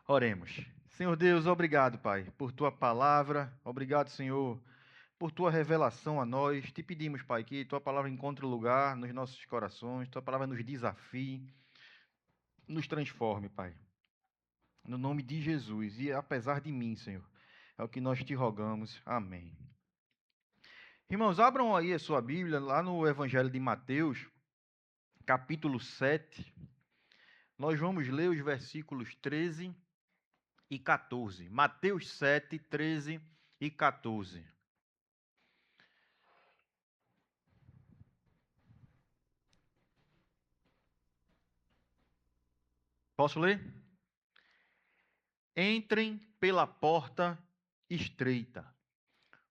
Oremos. Senhor Deus, obrigado, Pai, por tua palavra. Obrigado, Senhor, por tua revelação a nós. Te pedimos, Pai, que tua palavra encontre lugar nos nossos corações, tua palavra nos desafie, nos transforme, Pai. No nome de Jesus e apesar de mim, Senhor, é o que nós te rogamos. Amém. Irmãos, abram aí a sua Bíblia lá no Evangelho de Mateus, capítulo 7. Nós vamos ler os versículos 13 e 14. Mateus 7, 13 e 14. Posso ler? Entrem pela porta estreita,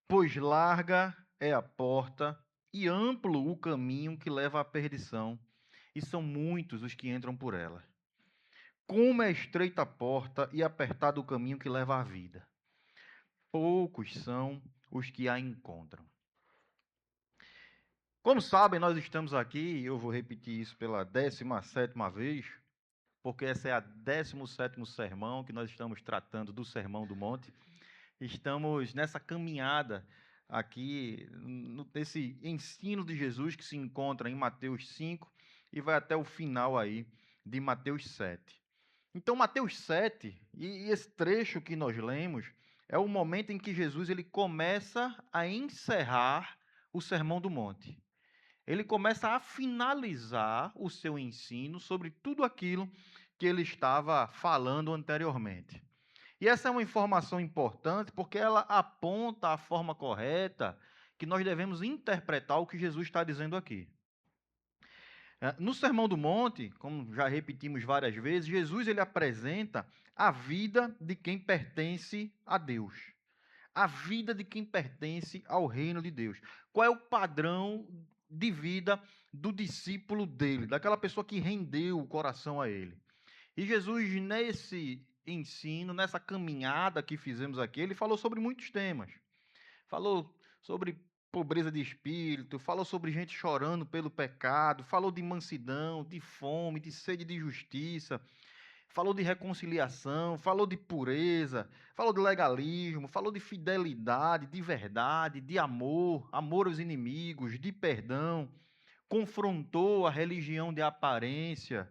pois larga é a porta e amplo o caminho que leva à perdição, e são muitos os que entram por ela. Como é estreita a porta e apertado o caminho que leva à vida, poucos são os que a encontram. Como sabem, nós estamos aqui, e eu vou repetir isso pela 17ª vez, porque esse é o 17º sermão que nós estamos tratando do Sermão do Monte. Estamos nessa caminhada aqui, nesse ensino de Jesus que se encontra em Mateus 5 e vai até o final aí de Mateus 7. Então, Mateus 7, e esse trecho que nós lemos, é o momento em que Jesus ele começa a encerrar o Sermão do Monte. Ele começa a finalizar o seu ensino sobre tudo aquilo que ele estava falando anteriormente. E essa é uma informação importante porque ela aponta a forma correta que nós devemos interpretar o que Jesus está dizendo aqui. No Sermão do Monte, como já repetimos várias vezes, Jesus ele apresenta a vida de quem pertence a Deus. A vida de quem pertence ao reino de Deus. Qual é o padrão de vida do discípulo dele, daquela pessoa que rendeu o coração a ele. E Jesus, nesse ensino, nessa caminhada que fizemos aqui, ele falou sobre muitos temas. Falou sobre pobreza de espírito, falou sobre gente chorando pelo pecado, falou de mansidão, de fome, de sede de justiça, falou de reconciliação, falou de pureza, falou de legalismo, falou de fidelidade, de verdade, de amor, amor aos inimigos, de perdão, confrontou a religião de aparência,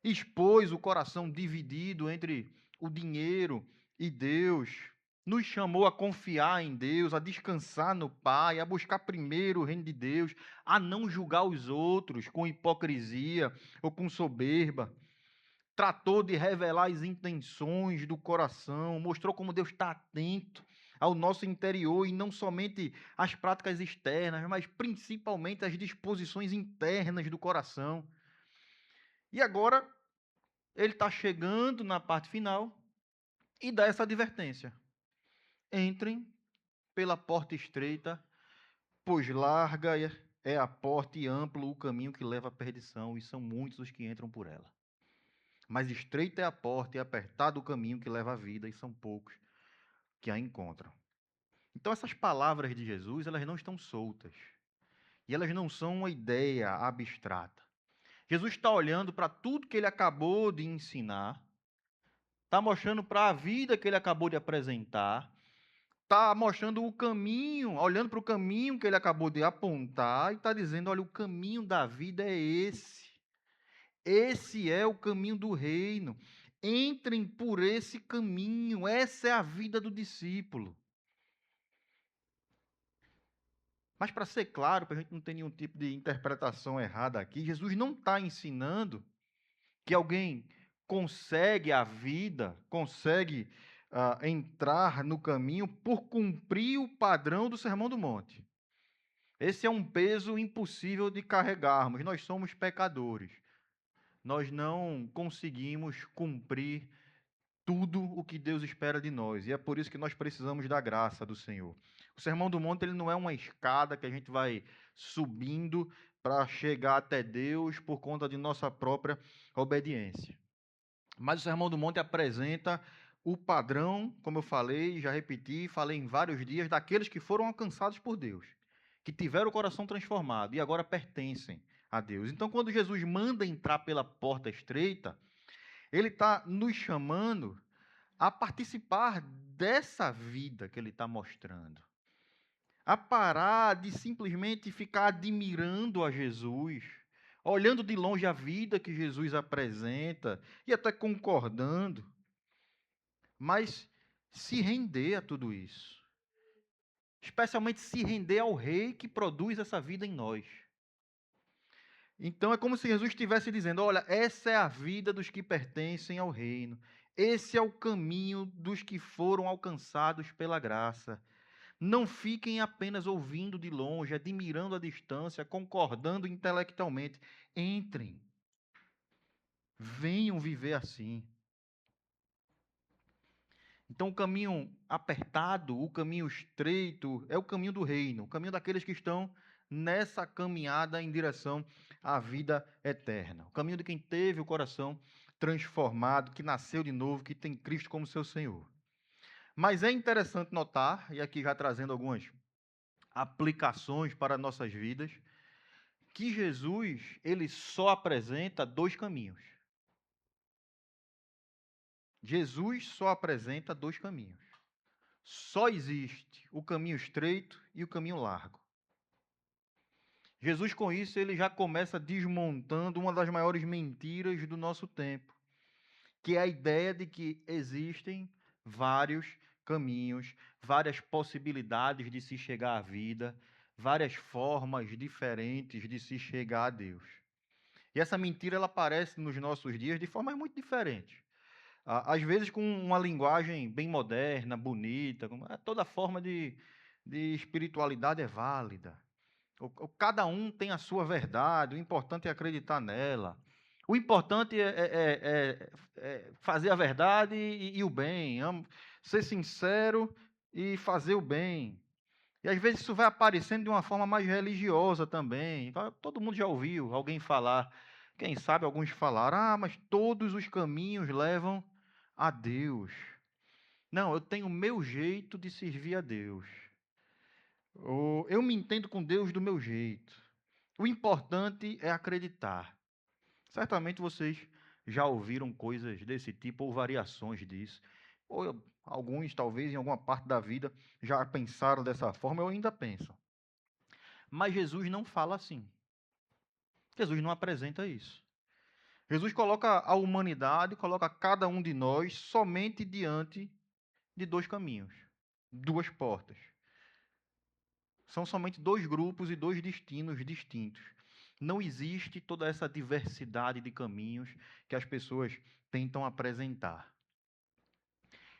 expôs o coração dividido entre o dinheiro e Deus, nos chamou a confiar em Deus, a descansar no Pai, a buscar primeiro o reino de Deus, a não julgar os outros com hipocrisia ou com soberba. Tratou de revelar as intenções do coração, mostrou como Deus está atento ao nosso interior e não somente às práticas externas, mas principalmente às disposições internas do coração. E agora ele está chegando na parte final e dá essa advertência. Entrem pela porta estreita, pois larga é a porta e amplo o caminho que leva à perdição, e são muitos os que entram por ela. Mas estreita é a porta e apertado o caminho que leva à vida, e são poucos que a encontram. Então essas palavras de Jesus, elas não estão soltas. E elas não são uma ideia abstrata. Jesus está olhando para tudo que ele acabou de ensinar, está mostrando para a vida que ele acabou de apresentar, está mostrando o caminho, olhando para o caminho que ele acabou de apontar e está dizendo, olha, o caminho da vida é esse. Esse é o caminho do reino. Entrem por esse caminho. Essa é a vida do discípulo. Mas para ser claro, para a gente não ter nenhum tipo de interpretação errada aqui, Jesus não está ensinando que alguém consegue a vida, consegue entrar no caminho por cumprir o padrão do Sermão do Monte. Esse é um peso impossível de carregarmos. Nós somos pecadores. Nós não conseguimos cumprir tudo o que Deus espera de nós. E é por isso que nós precisamos da graça do Senhor. O Sermão do Monte ele não é uma escada que a gente vai subindo para chegar até Deus por conta de nossa própria obediência. Mas o Sermão do Monte apresenta o padrão, como eu falei, já repeti, falei em vários dias, daqueles que foram alcançados por Deus, que tiveram o coração transformado e agora pertencem a Deus. Então, quando Jesus manda entrar pela porta estreita, ele está nos chamando a participar dessa vida que ele está mostrando, a parar de simplesmente ficar admirando a Jesus, olhando de longe a vida que Jesus apresenta e até concordando, mas se render a tudo isso, especialmente se render ao Rei que produz essa vida em nós. Então é como se Jesus estivesse dizendo: olha, essa é a vida dos que pertencem ao reino. Esse é o caminho dos que foram alcançados pela graça. Não fiquem apenas ouvindo de longe, admirando a distância, concordando intelectualmente. Entrem. Venham viver assim. Então, o caminho apertado, o caminho estreito, é o caminho do reino, o caminho daqueles que estão nessa caminhada em direção à vida eterna. O caminho de quem teve o coração transformado, que nasceu de novo, que tem Cristo como seu Senhor. Mas é interessante notar, e aqui já trazendo algumas aplicações para nossas vidas, que Jesus, ele só apresenta dois caminhos. Jesus só apresenta dois caminhos. Só existe o caminho estreito e o caminho largo. Jesus, com isso, ele já começa desmontando uma das maiores mentiras do nosso tempo, que é a ideia de que existem vários caminhos, várias possibilidades de se chegar à vida, várias formas diferentes de se chegar a Deus. E essa mentira ela aparece nos nossos dias de formas muito diferentes. Às vezes com uma linguagem bem moderna, bonita, toda forma de espiritualidade é válida. Cada um tem a sua verdade, o importante é acreditar nela. O importante é fazer a verdade e o bem, ser sincero e fazer o bem. E às vezes isso vai aparecendo de uma forma mais religiosa também. Todo mundo já ouviu alguém falar, quem sabe alguns falaram, mas todos os caminhos levam a Deus. Não, eu tenho o meu jeito de servir a Deus. Eu me entendo com Deus do meu jeito. O importante é acreditar. Certamente vocês já ouviram coisas desse tipo ou variações disso. Ou alguns, talvez, em alguma parte da vida, já pensaram dessa forma ou ainda pensam. Mas Jesus não fala assim. Jesus não apresenta isso. Jesus coloca a humanidade, coloca cada um de nós somente diante de dois caminhos, duas portas. São somente dois grupos e dois destinos distintos. Não existe toda essa diversidade de caminhos que as pessoas tentam apresentar.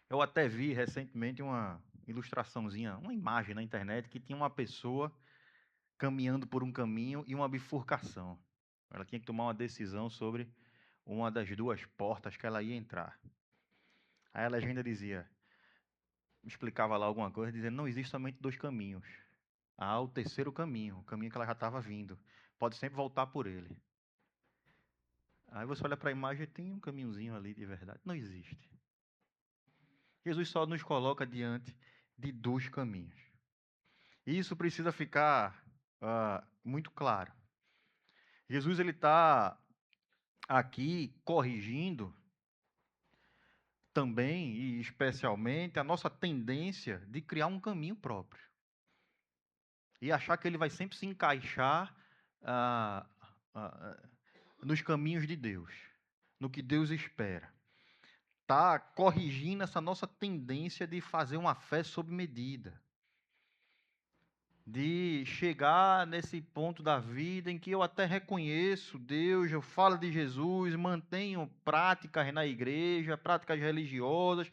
Eu até vi recentemente uma ilustraçãozinha, uma imagem na internet que tinha uma pessoa caminhando por um caminho e uma bifurcação. Ela tinha que tomar uma decisão sobre uma das duas portas que ela ia entrar. Aí a legenda dizia, explicava lá alguma coisa, dizendo, não existe somente dois caminhos. Há o terceiro caminho, o caminho que ela já estava vindo. Pode sempre voltar por ele. Aí você olha para a imagem e tem um caminhozinho ali de verdade. Não existe. Jesus só nos coloca diante de dois caminhos. E isso precisa ficar muito claro. Jesus ele está aqui corrigindo também e especialmente a nossa tendência de criar um caminho próprio e achar que ele vai sempre se encaixar ah, nos caminhos de Deus, no que Deus espera. Está corrigindo essa nossa tendência de fazer uma fé sob medida, de chegar nesse ponto da vida em que eu até reconheço Deus, eu falo de Jesus, mantenho práticas na igreja, práticas religiosas,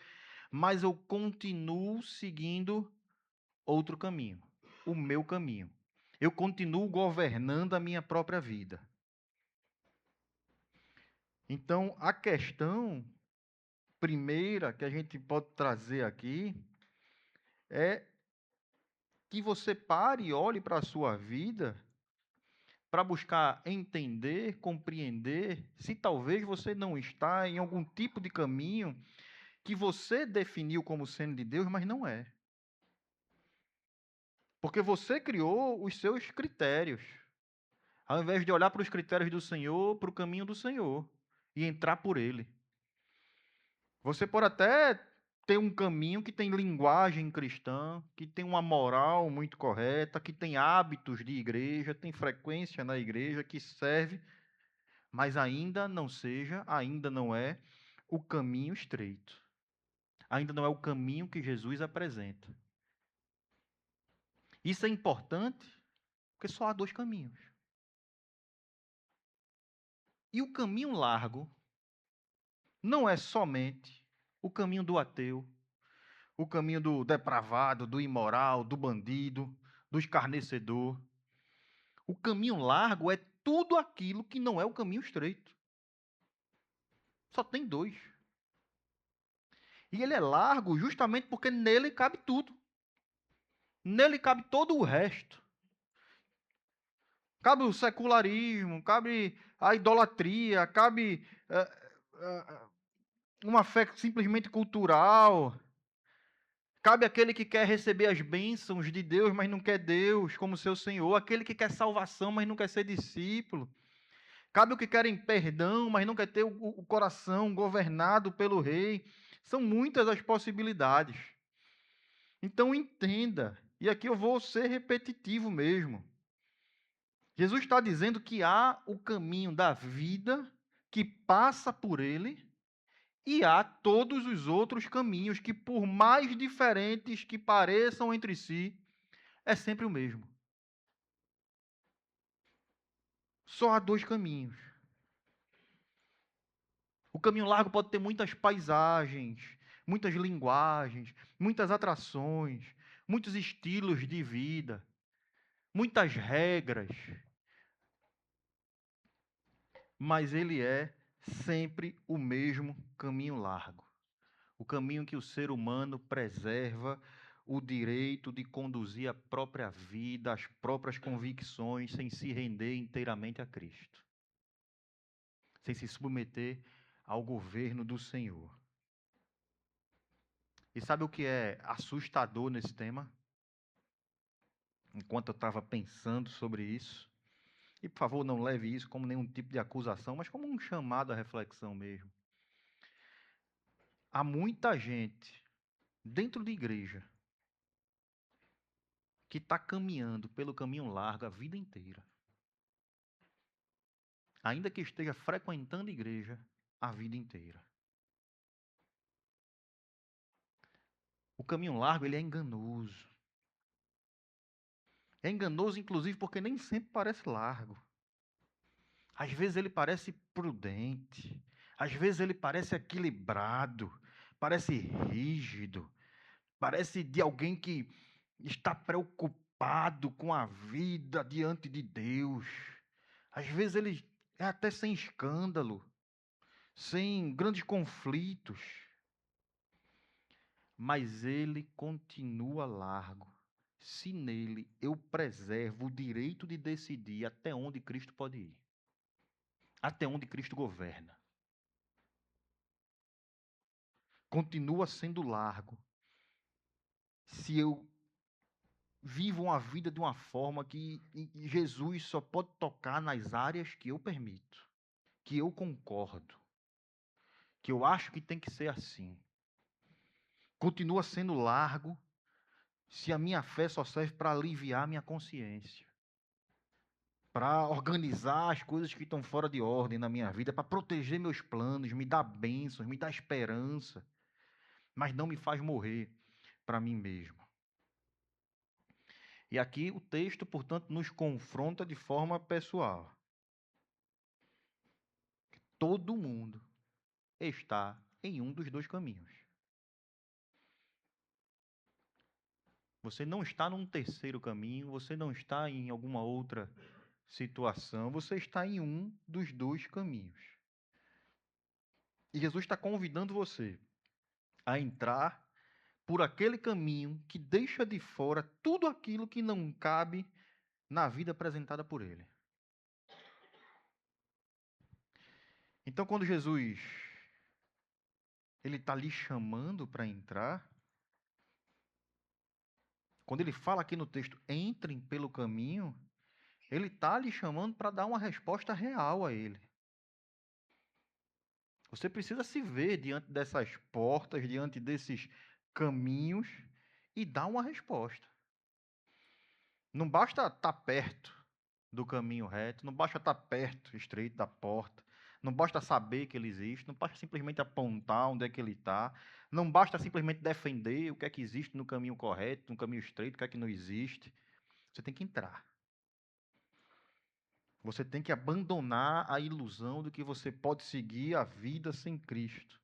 mas eu continuo seguindo outro caminho, o meu caminho. Eu continuo governando a minha própria vida. Então, a questão primeira que a gente pode trazer aqui é que você pare e olhe para a sua vida para buscar entender, compreender se talvez você não está em algum tipo de caminho que você definiu como sendo de Deus, mas não é. Porque você criou os seus critérios. Ao invés de olhar para os critérios do Senhor, para o caminho do Senhor e entrar por ele. Você pode até ter um caminho que tem linguagem cristã, que tem uma moral muito correta, que tem hábitos de igreja, tem frequência na igreja, que serve, mas ainda não é o caminho estreito. Ainda não é o caminho que Jesus apresenta. Isso é importante porque só há dois caminhos. E o caminho largo não é somente o caminho do ateu, o caminho do depravado, do imoral, do bandido, do escarnecedor. O caminho largo é tudo aquilo que não é o caminho estreito. Só tem dois. E ele é largo justamente porque nele cabe tudo. Nele cabe todo o resto. Cabe o secularismo, cabe a idolatria, cabe uma fé simplesmente cultural. Cabe aquele que quer receber as bênçãos de Deus, mas não quer Deus como seu Senhor. Aquele que quer salvação, mas não quer ser discípulo. Cabe o que querem perdão, mas não quer ter o coração governado pelo rei. São muitas as possibilidades. Então entenda, e aqui eu vou ser repetitivo mesmo. Jesus está dizendo que há o caminho da vida que passa por ele, e há todos os outros caminhos que, por mais diferentes que pareçam entre si, é sempre o mesmo. Só há dois caminhos. O caminho largo pode ter muitas paisagens, muitas linguagens, muitas atrações, muitos estilos de vida, muitas regras, mas ele é sempre o mesmo caminho largo. O caminho que o ser humano preserva o direito de conduzir a própria vida, as próprias convicções, sem se render inteiramente a Cristo, sem se submeter ao governo do Senhor. E sabe o que é assustador nesse tema? Enquanto eu estava pensando sobre isso, e por favor não leve isso como nenhum tipo de acusação, mas como um chamado à reflexão mesmo. Há muita gente dentro de igreja que está caminhando pelo caminho largo a vida inteira. Ainda que esteja frequentando igreja a vida inteira. O caminho largo, ele é enganoso. É enganoso, inclusive, porque nem sempre parece largo. Às vezes ele parece prudente. Às vezes ele parece equilibrado. Parece rígido. Parece de alguém que está preocupado com a vida diante de Deus. Às vezes ele é até sem escândalo, sem grandes conflitos. Mas ele continua largo, se nele eu preservo o direito de decidir até onde Cristo pode ir, até onde Cristo governa. Continua sendo largo, se eu vivo uma vida de uma forma que Jesus só pode tocar nas áreas que eu permito, que eu concordo, que eu acho que tem que ser assim. Continua sendo largo, se a minha fé só serve para aliviar minha consciência, para organizar as coisas que estão fora de ordem na minha vida, para proteger meus planos, me dar bênçãos, me dar esperança, mas não me faz morrer para mim mesmo. E aqui o texto, portanto, nos confronta de forma pessoal. Todo mundo está em um dos dois caminhos. Você não está num terceiro caminho, você não está em alguma outra situação, você está em um dos dois caminhos. E Jesus está convidando você a entrar por aquele caminho que deixa de fora tudo aquilo que não cabe na vida apresentada por ele. Então, quando Jesus ele está lhe chamando para entrar, quando ele fala aqui no texto, entrem pelo caminho, ele está lhe chamando para dar uma resposta real a ele. Você precisa se ver diante dessas portas, diante desses caminhos e dar uma resposta. Não basta estar perto do caminho reto, não basta estar perto, estreito da porta, não basta saber que ele existe, não basta simplesmente apontar onde é que ele está, não basta simplesmente defender o que é que existe no caminho correto, no caminho estreito, o que é que não existe. Você tem que entrar. Você tem que abandonar a ilusão de que você pode seguir a vida sem Cristo.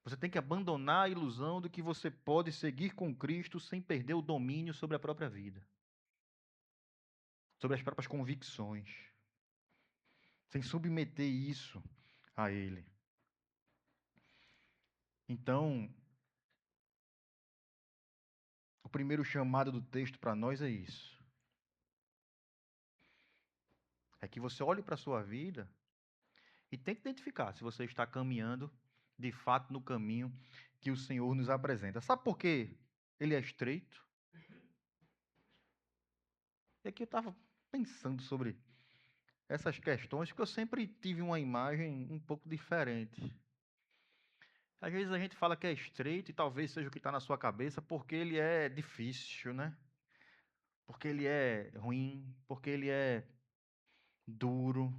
Você tem que abandonar a ilusão de que você pode seguir com Cristo sem perder o domínio sobre a própria vida, sobre as próprias convicções, sem submeter isso a Ele. Então, o primeiro chamado do texto para nós é isso. É que você olhe para a sua vida e tente identificar se você está caminhando de fato no caminho que o Senhor nos apresenta. Sabe por quê? Ele é estreito. E aqui eu estava pensando sobre essas questões, porque eu sempre tive uma imagem um pouco diferente. Às vezes a gente fala que é estreito e talvez seja o que está na sua cabeça porque ele é difícil, né? Porque ele é ruim, porque ele é duro.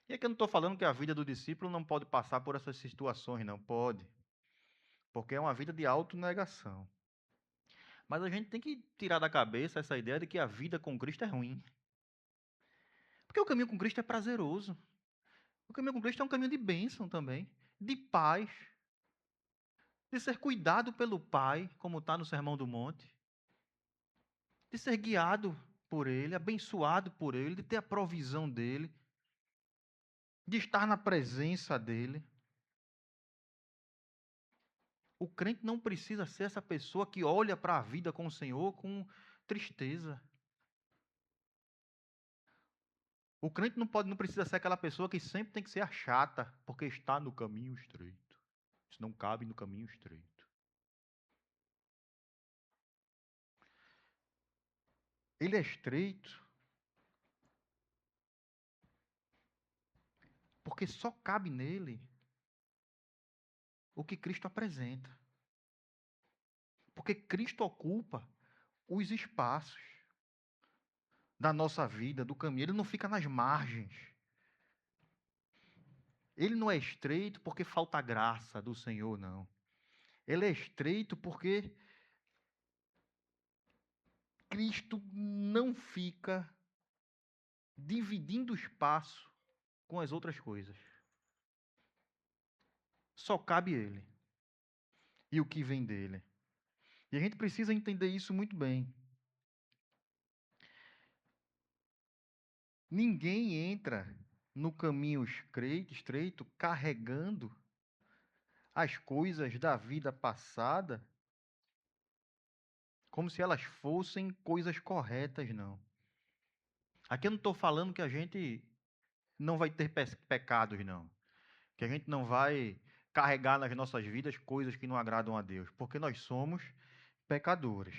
E aqui eu não estou falando que a vida do discípulo não pode passar por essas situações, não pode. Porque é uma vida de autonegação. Mas a gente tem que tirar da cabeça essa ideia de que a vida com Cristo é ruim. Porque o caminho com Cristo é prazeroso. O caminho com Cristo é um caminho de bênção também, de paz, de ser cuidado pelo Pai, como está no Sermão do Monte, de ser guiado por Ele, abençoado por Ele, de ter a provisão dEle, de estar na presença dEle. O crente não precisa ser essa pessoa que olha para a vida com o Senhor com tristeza. O crente não precisa ser aquela pessoa que sempre tem que ser a chata, porque está no caminho estreito. Isso não cabe no caminho estreito. Ele é estreito porque só cabe nele o que Cristo apresenta. Porque Cristo ocupa os espaços da nossa vida, do caminho. Ele não fica nas margens. Ele não é estreito porque falta graça do Senhor, não. Ele é estreito porque Cristo não fica dividindo espaço com as outras coisas. Só cabe Ele e o que vem dele. E a gente precisa entender isso muito bem. Ninguém entra no caminho estreito carregando as coisas da vida passada como se elas fossem coisas corretas, não. Aqui eu não estou falando que a gente não vai ter pecados, não. Que a gente não vai carregar nas nossas vidas coisas que não agradam a Deus, porque nós somos pecadores.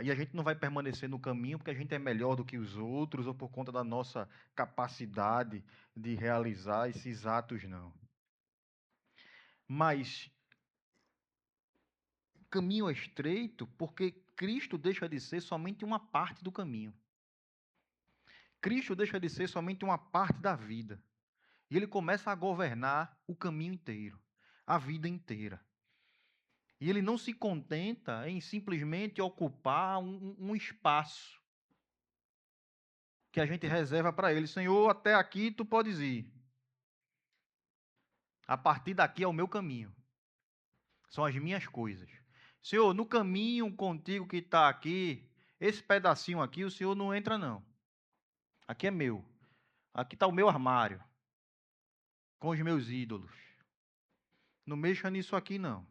E a gente não vai permanecer no caminho porque a gente é melhor do que os outros ou por conta da nossa capacidade de realizar esses atos, não. Mas o caminho é estreito porque Cristo deixa de ser somente uma parte do caminho. Cristo deixa de ser somente uma parte da vida. E ele começa a governar o caminho inteiro, a vida inteira. E ele não se contenta em simplesmente ocupar um espaço que a gente reserva para ele. Senhor, até aqui tu podes ir. A partir daqui é o meu caminho. São as minhas coisas. Senhor, no caminho contigo que está aqui, esse pedacinho aqui, o Senhor não entra, não. Aqui é meu. Aqui está o meu armário, com os meus ídolos. Não mexa nisso aqui, não.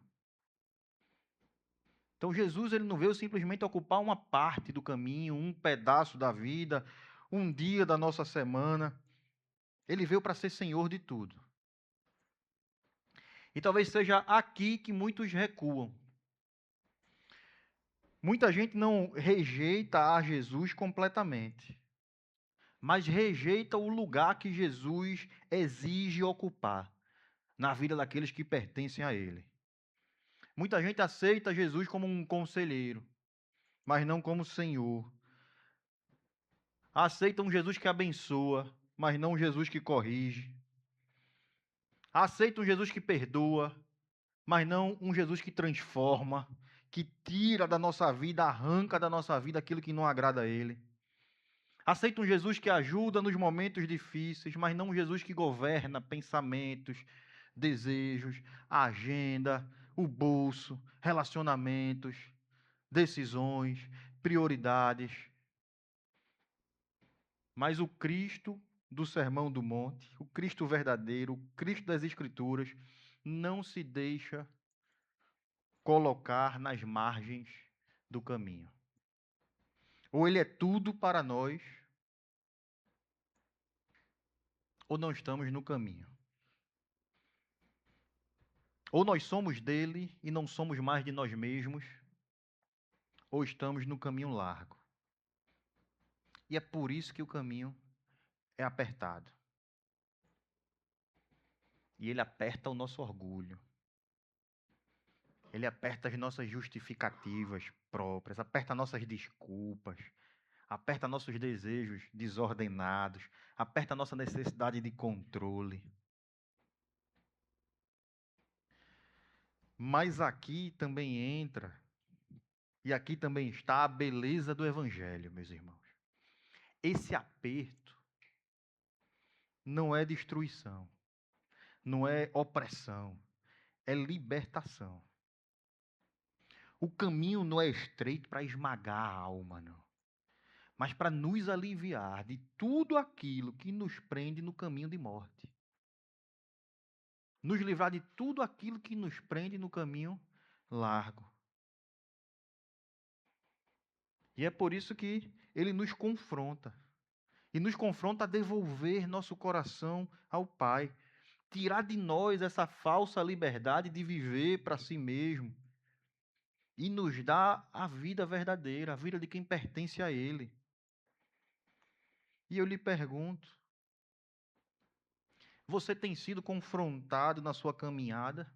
Então, Jesus ele não veio simplesmente ocupar uma parte do caminho, um pedaço da vida, um dia da nossa semana. Ele veio para ser Senhor de tudo. E talvez seja aqui que muitos recuam. Muita gente não rejeita a Jesus completamente, mas rejeita o lugar que Jesus exige ocupar na vida daqueles que pertencem a Ele. Muita gente aceita Jesus como um conselheiro, mas não como Senhor. Aceita um Jesus que abençoa, mas não um Jesus que corrige. Aceita um Jesus que perdoa, mas não um Jesus que transforma, que tira da nossa vida, arranca da nossa vida aquilo que não agrada a Ele. Aceita um Jesus que ajuda nos momentos difíceis, mas não um Jesus que governa pensamentos, desejos, a agenda, o bolso, relacionamentos, decisões, prioridades. Mas o Cristo do Sermão do Monte, o Cristo verdadeiro, o Cristo das Escrituras, não se deixa colocar nas margens do caminho. Ou ele é tudo para nós, ou não estamos no caminho. Ou nós somos dele e não somos mais de nós mesmos, ou estamos no caminho largo. E é por isso que o caminho é apertado. E ele aperta o nosso orgulho. Ele aperta as nossas justificativas próprias, aperta nossas desculpas, aperta nossos desejos desordenados, aperta nossa necessidade de controle. Mas aqui também entra, e aqui também está a beleza do Evangelho, meus irmãos. Esse aperto não é destruição, não é opressão, é libertação. O caminho não é estreito para esmagar a alma, não, mas para nos aliviar de tudo aquilo que nos prende no caminho de morte. Nos livrar de tudo aquilo que nos prende no caminho largo. E é por isso que ele nos confronta. E nos confronta a devolver nosso coração ao Pai. Tirar de nós essa falsa liberdade de viver para si mesmo. E nos dar a vida verdadeira, a vida de quem pertence a Ele. E eu lhe pergunto: você tem sido confrontado na sua caminhada?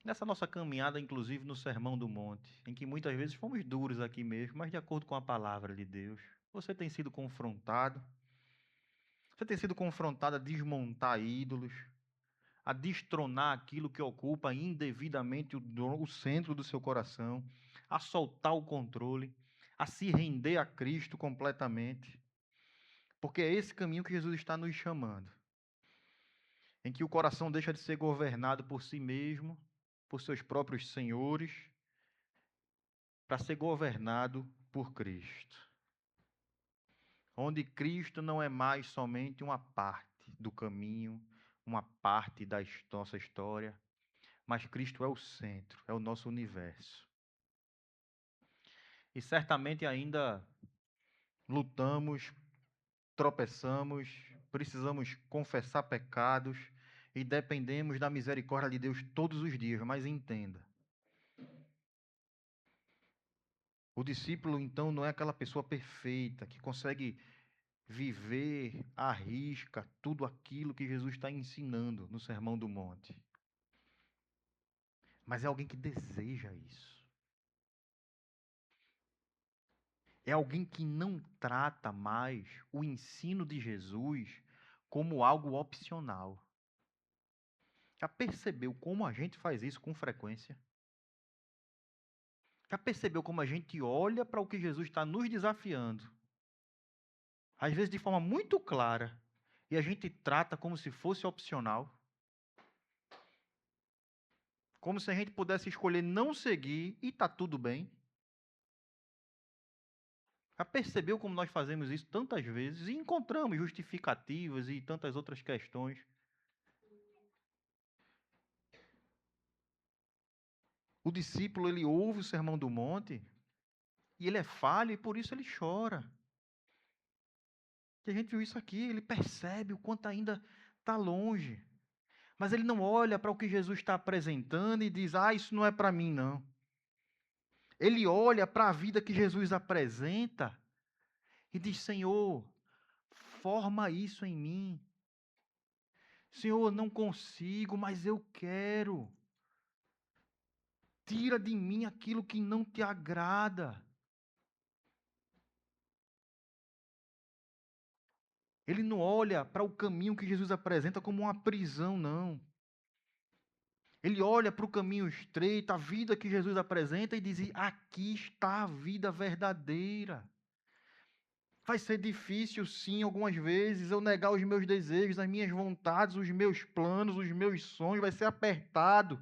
Nessa nossa caminhada, inclusive no Sermão do Monte, em que muitas vezes fomos duros aqui mesmo, mas de acordo com a palavra de Deus, você tem sido confrontado? Você tem sido confrontado a desmontar ídolos, a destronar aquilo que ocupa indevidamente o centro do seu coração, a soltar o controle, a se render a Cristo completamente? Porque é esse caminho que Jesus está nos chamando, em que o coração deixa de ser governado por si mesmo, por seus próprios senhores, para ser governado por Cristo. Onde Cristo não é mais somente uma parte do caminho, uma parte da nossa história, mas Cristo é o centro, é o nosso universo. E certamente ainda lutamos, tropeçamos, precisamos confessar pecados e dependemos da misericórdia de Deus todos os dias, mas entenda. O discípulo, então, não é aquela pessoa perfeita que consegue viver à risca tudo aquilo que Jesus está ensinando no Sermão do Monte. Mas é alguém que deseja isso. É alguém que não trata mais o ensino de Jesus como algo opcional. Já percebeu como a gente faz isso com frequência? Já percebeu como a gente olha para o que Jesus está nos desafiando? Às vezes de forma muito clara, e a gente trata como se fosse opcional? Como se a gente pudesse escolher não seguir e está tudo bem? Já percebeu como nós fazemos isso tantas vezes e encontramos justificativas e tantas outras questões? O discípulo, ele ouve o Sermão do Monte e ele é falho e por isso ele chora. E a gente viu isso aqui, ele percebe o quanto ainda está longe. Mas ele não olha para o que Jesus está apresentando e diz, isso não é para mim, não. Ele olha para a vida que Jesus apresenta e diz: Senhor, forma isso em mim. Senhor, eu não consigo, mas eu quero. Tira de mim aquilo que não te agrada. Ele não olha para o caminho que Jesus apresenta como uma prisão, não. Ele olha para o caminho estreito, a vida que Jesus apresenta e diz: aqui está a vida verdadeira. Vai ser difícil, sim, algumas vezes, eu negar os meus desejos, as minhas vontades, os meus planos, os meus sonhos, vai ser apertado.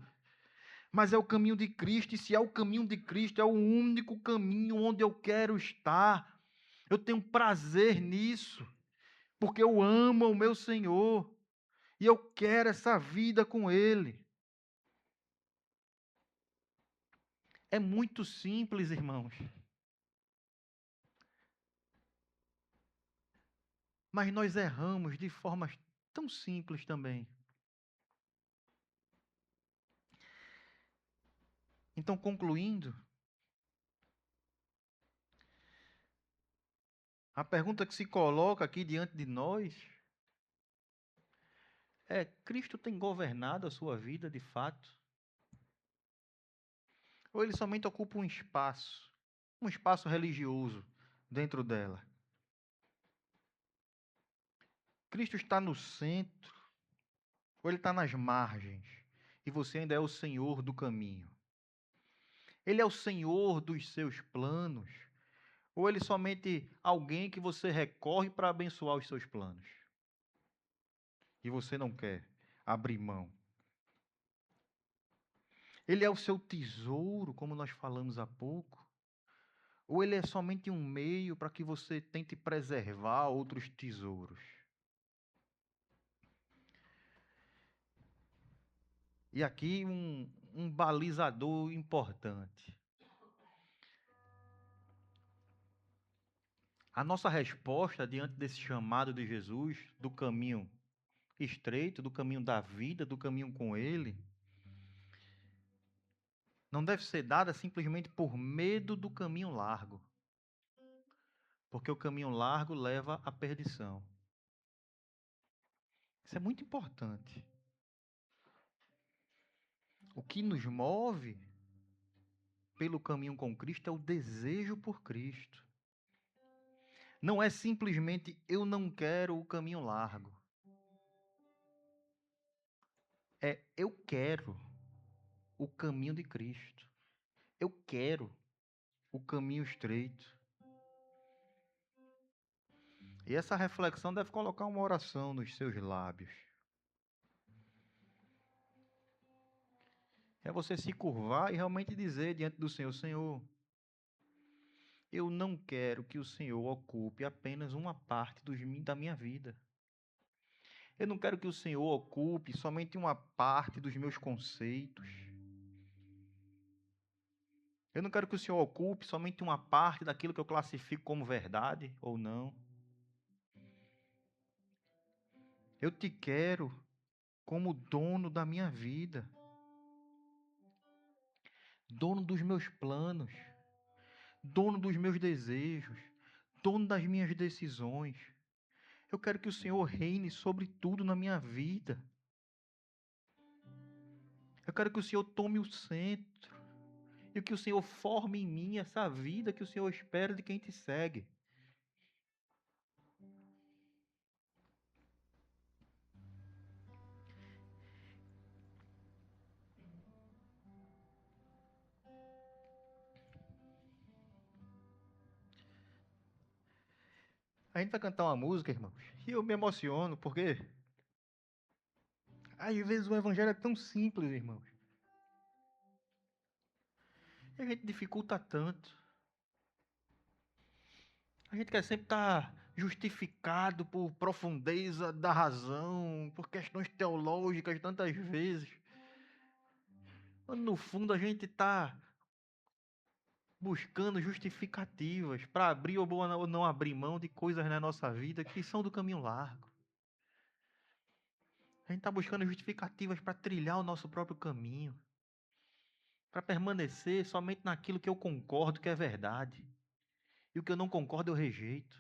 Mas é o caminho de Cristo, e se é o caminho de Cristo, é o único caminho onde eu quero estar. Eu tenho prazer nisso, porque eu amo o meu Senhor, e eu quero essa vida com Ele. É muito simples, irmãos. Mas nós erramos de formas tão simples também. Então, concluindo, a pergunta que se coloca aqui diante de nós é: Cristo tem governado a sua vida de fato? Ou ele somente ocupa um espaço religioso dentro dela? Cristo está no centro, ou ele está nas margens, e você ainda é o Senhor do caminho? Ele é o Senhor dos seus planos, ou ele somente alguém que você recorre para abençoar os seus planos? E você não quer abrir mão. Ele é o seu tesouro, como nós falamos há pouco? Ou ele é somente um meio para que você tente preservar outros tesouros? E aqui um balizador importante. A nossa resposta diante desse chamado de Jesus, do caminho estreito, do caminho da vida, do caminho com Ele, não deve ser dada simplesmente por medo do caminho largo. Porque o caminho largo leva à perdição. Isso é muito importante. O que nos move pelo caminho com Cristo é o desejo por Cristo. Não é simplesmente eu não quero o caminho largo. É eu quero o caminho de Cristo. Eu quero o caminho estreito. E essa reflexão deve colocar uma oração nos seus lábios. É você se curvar e realmente dizer diante do Senhor: Senhor, eu não quero que o Senhor ocupe apenas uma parte da minha vida. Eu não quero que o Senhor ocupe somente uma parte dos meus conceitos. Eu não quero que o Senhor ocupe somente uma parte daquilo que eu classifico como verdade ou não. Eu te quero como dono da minha vida, dono dos meus planos, dono dos meus desejos, dono das minhas decisões. Eu quero que o Senhor reine sobre tudo na minha vida. Eu quero que o Senhor tome o centro e que o Senhor forme em mim essa vida que o Senhor espera de quem te segue. A gente vai cantar uma música, irmãos, e eu me emociono, porque às vezes o evangelho é tão simples, irmãos. E a gente dificulta tanto. A gente quer sempre estar justificado por profundeza da razão, por questões teológicas tantas vezes. Quando no fundo a gente está buscando justificativas para abrir ou não abrir mão de coisas na nossa vida que são do caminho largo. A gente está buscando justificativas para trilhar o nosso próprio caminho, para permanecer somente naquilo que eu concordo que é verdade. E o que eu não concordo eu rejeito.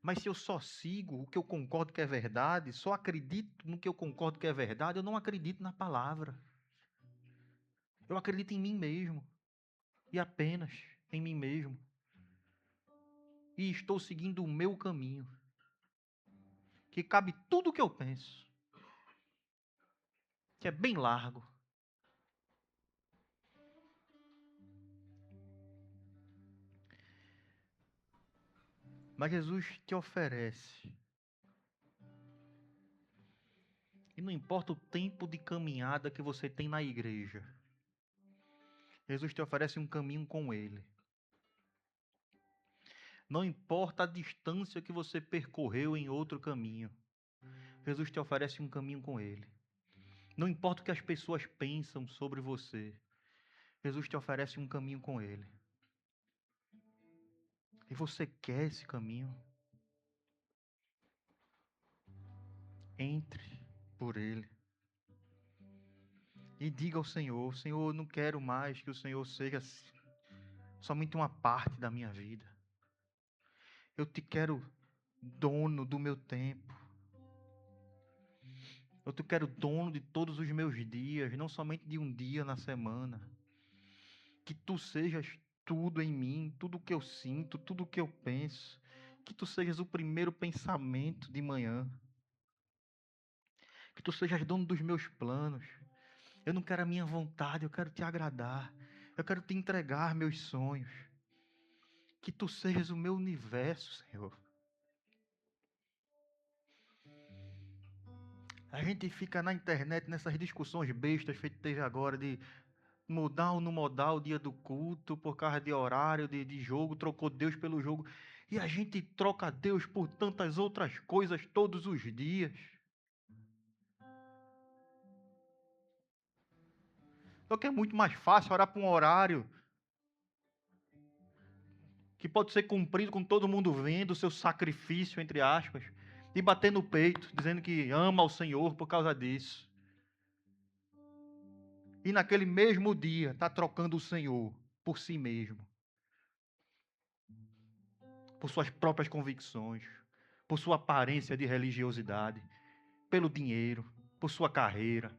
Mas se eu só sigo o que eu concordo que é verdade, só acredito no que eu concordo que é verdade, eu não acredito na palavra. Eu acredito em mim mesmo. E apenas em mim mesmo. E estou seguindo o meu caminho. Que cabe tudo o que eu penso. Que é bem largo. Mas Jesus te oferece. E não importa o tempo de caminhada que você tem na igreja. Jesus te oferece um caminho com Ele. Não importa a distância que você percorreu em outro caminho. Jesus te oferece um caminho com Ele. Não importa o que as pessoas pensam sobre você. Jesus te oferece um caminho com Ele. E você quer esse caminho? Entre por Ele. E diga ao Senhor: Senhor, eu não quero mais que o Senhor seja somente uma parte da minha vida. Eu te quero dono do meu tempo. Eu te quero dono de todos os meus dias, não somente de um dia na semana. Que tu sejas tudo em mim, tudo o que eu sinto, tudo o que eu penso. Que tu sejas o primeiro pensamento de manhã. Que tu sejas dono dos meus planos. Eu não quero a minha vontade, eu quero te agradar. Eu quero te entregar meus sonhos. Que tu sejas o meu universo, Senhor. A gente fica na internet nessas discussões bestas feitas teve agora de mudar ou não mudar o dia do culto por causa de horário, de jogo, trocou Deus pelo jogo. E a gente troca Deus por tantas outras coisas todos os dias. Só que é muito mais fácil orar para um horário que pode ser cumprido com todo mundo vendo o seu sacrifício, entre aspas, e bater no peito, dizendo que ama ao Senhor por causa disso. E naquele mesmo dia está trocando o Senhor por si mesmo, por suas próprias convicções, por sua aparência de religiosidade, pelo dinheiro, por sua carreira.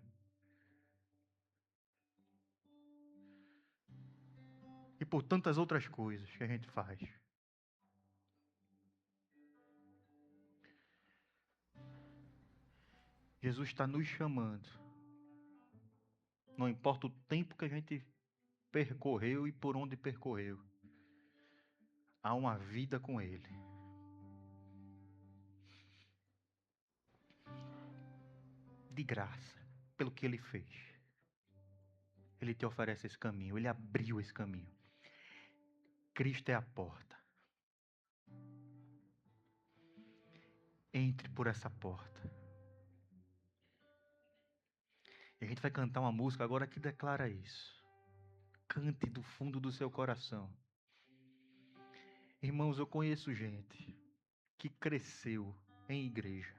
E por tantas outras coisas que a gente faz. Jesus está nos chamando. Não importa o tempo que a gente percorreu e por onde percorreu. Há uma vida com Ele. De graça, pelo que Ele fez. Ele te oferece esse caminho. Ele abriu esse caminho. Cristo é a porta. Entre por essa porta. E a gente vai cantar uma música agora que declara isso. Cante do fundo do seu coração. Irmãos, eu conheço gente que cresceu em igreja,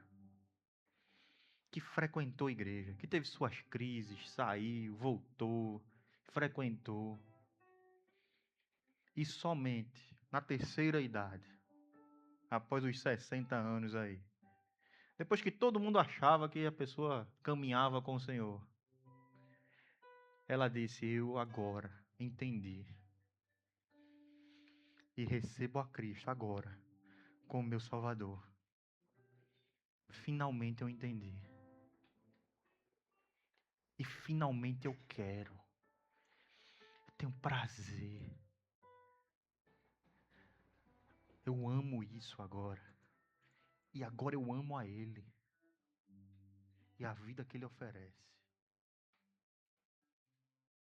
que frequentou igreja, que teve suas crises, saiu, voltou, frequentou. E somente na terceira idade, após os 60 anos aí, depois que todo mundo achava que a pessoa caminhava com o Senhor, ela disse: Eu agora entendi e recebo a Cristo agora como meu Salvador. Finalmente eu entendi. E finalmente eu quero. Eu tenho prazer. Eu amo isso agora. E agora eu amo a Ele. E a vida que Ele oferece.